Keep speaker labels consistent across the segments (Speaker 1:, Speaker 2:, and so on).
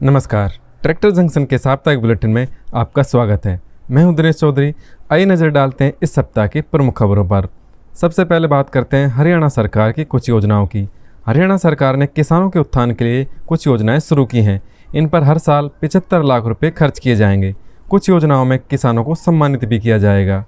Speaker 1: नमस्कार। Tractor junction के साप्ताहिक बुलेटिन में आपका स्वागत है। मैं हूं दिनेश चौधरी। आइए नज़र डालते हैं इस सप्ताह की प्रमुख खबरों पर। सबसे पहले बात करते हैं हरियाणा सरकार की कुछ योजनाओं की। हरियाणा सरकार ने किसानों के उत्थान के लिए कुछ योजनाएं शुरू की हैं। इन पर हर साल 75 लाख रुपये खर्च किए जाएंगे। कुछ योजनाओं में किसानों को सम्मानित भी किया जाएगा।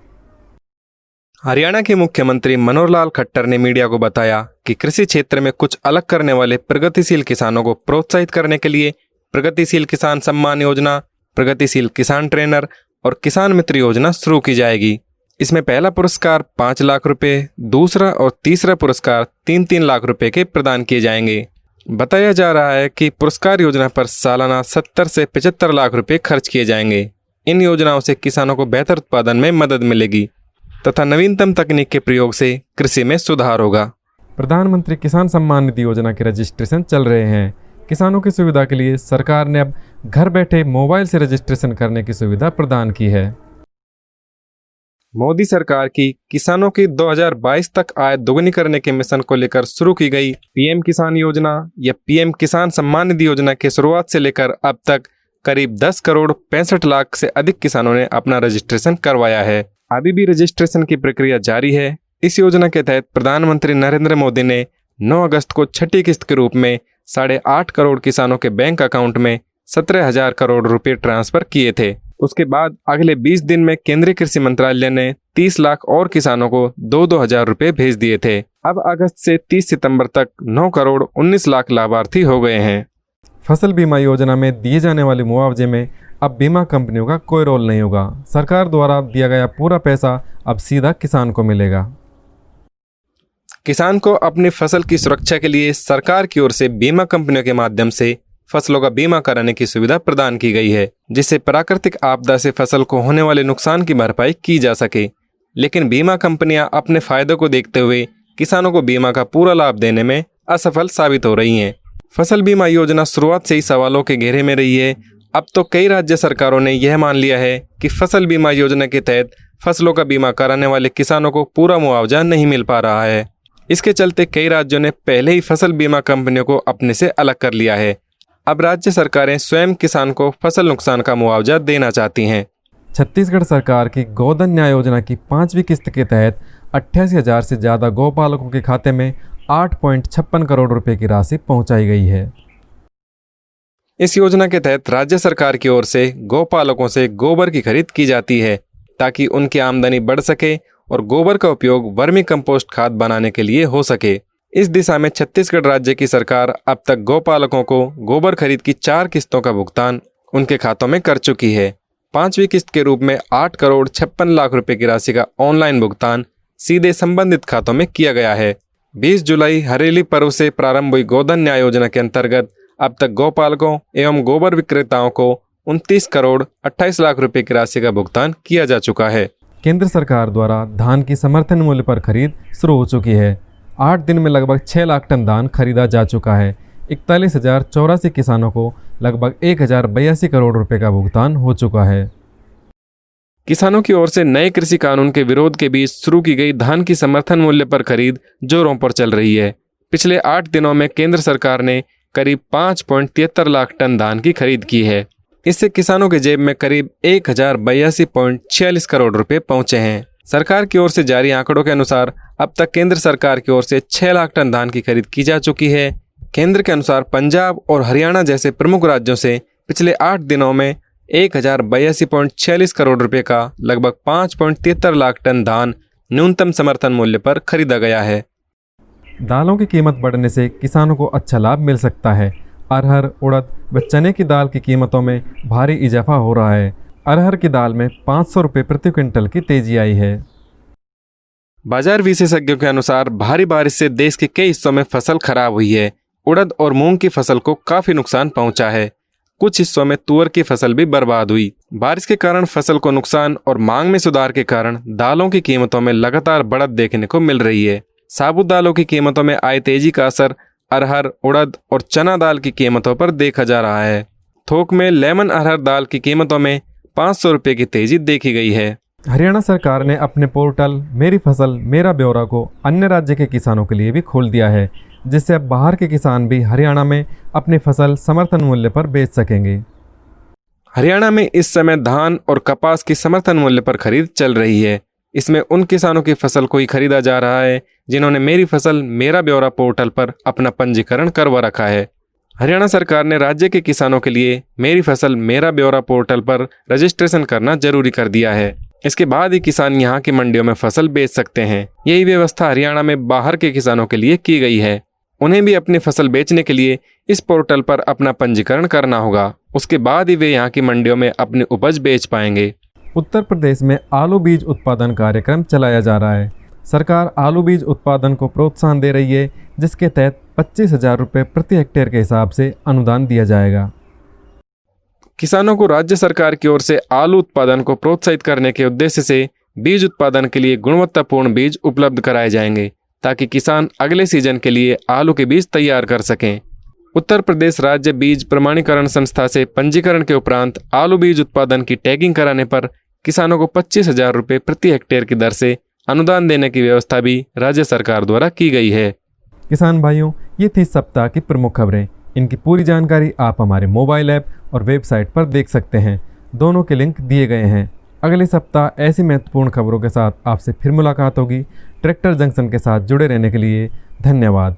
Speaker 2: हरियाणा के मुख्यमंत्री मनोहर लाल खट्टर ने मीडिया को बताया कि कृषि क्षेत्र में कुछ अलग करने वाले प्रगतिशील किसानों को प्रोत्साहित करने के लिए प्रगतिशील किसान सम्मान योजना, प्रगतिशील किसान ट्रेनर और किसान मित्र योजना शुरू की जाएगी। इसमें पहला पुरस्कार 5 लाख रुपए, दूसरा और तीसरा पुरस्कार 3-3 लाख रुपए के प्रदान किए जाएंगे। बताया जा रहा है कि पुरस्कार योजना पर सालाना 70 से 75 लाख रुपए खर्च किए जाएंगे। इन योजनाओं से किसानों को बेहतर उत्पादन में मदद मिलेगी तथा नवीनतम तकनीक के प्रयोग से कृषि में सुधार होगा।
Speaker 1: प्रधानमंत्री किसान सम्मान निधि योजना के रजिस्ट्रेशन चल रहे हैं। किसानों की सुविधा के लिए सरकार ने अब घर बैठे मोबाइल से रजिस्ट्रेशन करने की सुविधा प्रदान की है।
Speaker 2: मोदी सरकार की किसानों की 2022 तक आय दोगुनी करने के मिशन को लेकर शुरू की गई पीएम किसान योजना या पीएम किसान सम्मान निधि योजना की शुरुआत से लेकर अब तक करीब 10 करोड़ 65 लाख से अधिक किसानों ने अपना रजिस्ट्रेशन करवाया है। अभी भी रजिस्ट्रेशन की प्रक्रिया जारी है। इस योजना के तहत प्रधानमंत्री नरेंद्र मोदी ने 9 अगस्त को छठी किस्त के रूप में 8.5 करोड़ किसानों के बैंक अकाउंट में 17,000 करोड़ रुपए ट्रांसफर किए थे। उसके बाद अगले 20 दिन में केंद्रीय कृषि मंत्रालय ने 30 लाख और किसानों को 2-2 हजार रुपए भेज दिए थे। अब अगस्त से 30 सितंबर तक 9 करोड़ 19 लाख लाभार्थी हो गए हैं।
Speaker 1: फसल बीमा योजना में दिए जाने वाले मुआवजे में अब बीमा कंपनियों का कोई रोल नहीं होगा। सरकार द्वारा दिया गया पूरा पैसा अब सीधा किसान को मिलेगा।
Speaker 2: किसान को अपनी फसल की सुरक्षा के लिए सरकार की ओर से बीमा कंपनियों के माध्यम से फसलों का बीमा कराने की सुविधा प्रदान की गई है, जिससे प्राकृतिक आपदा से फसल को होने वाले नुकसान की भरपाई की जा सके। लेकिन बीमा कंपनियां अपने फायदों को देखते हुए किसानों को बीमा का पूरा लाभ देने में असफल साबित हो रही हैं। फसल बीमा योजना शुरुआत से ही सवालों के घेरे में रही है। अब तो कई राज्य सरकारों ने यह मान लिया है कि फसल बीमा योजना के तहत फसलों का बीमा कराने वाले किसानों को पूरा मुआवजा नहीं मिल पा रहा है। इसके चलते कई राज्यों ने पहले ही फसल बीमा कंपनियों को अपने से अलग कर लिया है। अब राज्य सरकारें स्वयं किसान को फसल नुकसान का मुआवजा देना चाहती हैं।
Speaker 1: छत्तीसगढ़ सरकार की गोधन न्याय योजना की 5वीं किस्त के तहत 88,000 से ज़्यादा गौपालकों के खाते में 8.56 करोड़ रुपए की राशि पहुंचाई गई है।
Speaker 2: इस योजना के तहत राज्य सरकार की ओर से गौपालकों से गोबर की खरीद की जाती है ताकि उनकी आमदनी बढ़ सके और गोबर का उपयोग वर्मी कंपोस्ट खाद बनाने के लिए हो सके। इस दिशा में छत्तीसगढ़ राज्य की सरकार अब तक गौपालकों को गोबर खरीद की 4 किस्तों का भुगतान उनके खातों में कर चुकी है। 5वीं किस्त के रूप में 8 करोड़ 56 लाख रुपए की राशि का ऑनलाइन भुगतान सीधे संबंधित खातों में किया गया है। 20 जुलाई हरेली पर्व से प्रारंभ हुई गोधन न्याय योजना के अंतर्गत अब तक गौपालकों एवं गोबर विक्रेताओं को 29 करोड़ 28 लाख रुपए की राशि का भुगतान किया जा चुका है।
Speaker 1: केंद्र सरकार द्वारा धान की समर्थन मूल्य पर खरीद शुरू हो चुकी है। 8 दिन में लगभग 6 लाख टन धान खरीदा जा चुका है। 41,084 किसानों को लगभग 1,082 करोड़ रुपए का भुगतान हो चुका है।
Speaker 2: किसानों की ओर से नए कृषि कानून के विरोध के बीच शुरू की गई धान की समर्थन मूल्य पर खरीद जोरों पर चल रही है। पिछले 8 दिनों में केंद्र सरकार ने करीब 5.73 लाख टन धान की खरीद की है। इससे किसानों के जेब में करीब 1,082.46 करोड़ रुपए पहुंचे हैं। सरकार की ओर से जारी आंकड़ों के अनुसार अब तक केंद्र सरकार की ओर से 6 लाख टन धान की खरीद की जा चुकी है। केंद्र के अनुसार पंजाब और हरियाणा जैसे प्रमुख राज्यों से पिछले 8 दिनों में 1,082.46 करोड़ रुपए का लगभग 5.73 लाख टन धान न्यूनतम समर्थन मूल्य पर खरीदा गया है।
Speaker 1: दालों की कीमत बढ़ने से किसानों को अच्छा लाभ मिल सकता है। अरहर, उड़द व चने की दाल की कीमतों में भारी इजाफा हो रहा है। अरहर की दाल में 500 रुपये प्रति क्विंटल की तेजी आई है।
Speaker 2: बाजार विशेषज्ञों के अनुसार भारी बारिश से देश के कई हिस्सों में फसल खराब हुई है। उड़द और मूंग की फसल को काफी नुकसान पहुंचा है। कुछ हिस्सों में तुअर की फसल भी बर्बाद हुई। बारिश के कारण फसल को नुकसान और मांग में सुधार के कारण दालों की कीमतों में लगातार बढ़त देखने को मिल रही है। साबुत दालों की कीमतों में आई तेजी का असर अरहर, उड़द और चना दाल की कीमतों पर देखा जा रहा है। थोक में लेमन अरहर दाल की कीमतों में 500 रुपये की तेजी देखी गई है।
Speaker 1: हरियाणा सरकार ने अपने पोर्टल मेरी फसल मेरा ब्यौरा को अन्य राज्य के किसानों के लिए भी खोल दिया है। जिससे अब बाहर के किसान भी हरियाणा में अपनी फसल समर्थन मूल्य पर बेच सकेंगे।
Speaker 2: हरियाणा में इस समय धान और कपास की समर्थन मूल्य पर खरीद चल रही है। इसमें उन किसानों की फसल को ही खरीदा जा रहा है जिन्होंने मेरी फसल मेरा ब्यौरा पोर्टल पर अपना पंजीकरण करवा रखा है। हरियाणा सरकार ने राज्य के किसानों के लिए मेरी फसल मेरा ब्यौरा पोर्टल पर रजिस्ट्रेशन करना जरूरी कर दिया है। इसके बाद ही किसान यहाँ की मंडियों में फसल बेच सकते हैं। यही व्यवस्था हरियाणा में बाहर के किसानों के लिए की गई है। उन्हें भी अपनी फसल बेचने के लिए इस पोर्टल पर अपना पंजीकरण करना होगा। उसके बाद ही वे यहाँ की मंडियों में अपनी उपज बेच पाएंगे।
Speaker 1: उत्तर प्रदेश में आलू बीज उत्पादन कार्यक्रम चलाया जा रहा है। सरकार आलू बीज उत्पादन को प्रोत्साहन दे रही है, जिसके तहत 25,000 रुपये प्रति हेक्टेयर के हिसाब से अनुदान दिया जाएगा।
Speaker 2: किसानों को राज्य सरकार की ओर से आलू उत्पादन को प्रोत्साहित करने के उद्देश्य से बीज उत्पादन के लिए गुणवत्तापूर्ण बीज उपलब्ध कराए जाएंगे, ताकि किसान अगले सीजन के लिए आलू के बीज तैयार कर सकें। उत्तर प्रदेश राज्य बीज प्रमाणीकरण संस्था से पंजीकरण के उपरांत आलू बीज उत्पादन की टैगिंग कराने पर किसानों को 25,000 रुपये प्रति हेक्टेयर की दर से अनुदान देने की व्यवस्था भी राज्य सरकार द्वारा की गई है।
Speaker 1: किसान भाइयों, ये थी सप्ताह की प्रमुख खबरें। इनकी पूरी जानकारी आप हमारे मोबाइल ऐप और वेबसाइट पर देख सकते हैं। दोनों के लिंक दिए गए हैं। अगले सप्ताह ऐसी महत्वपूर्ण खबरों के साथ आपसे फिर मुलाकात होगी। ट्रैक्टर जंक्शन के साथ जुड़े रहने के लिए धन्यवाद।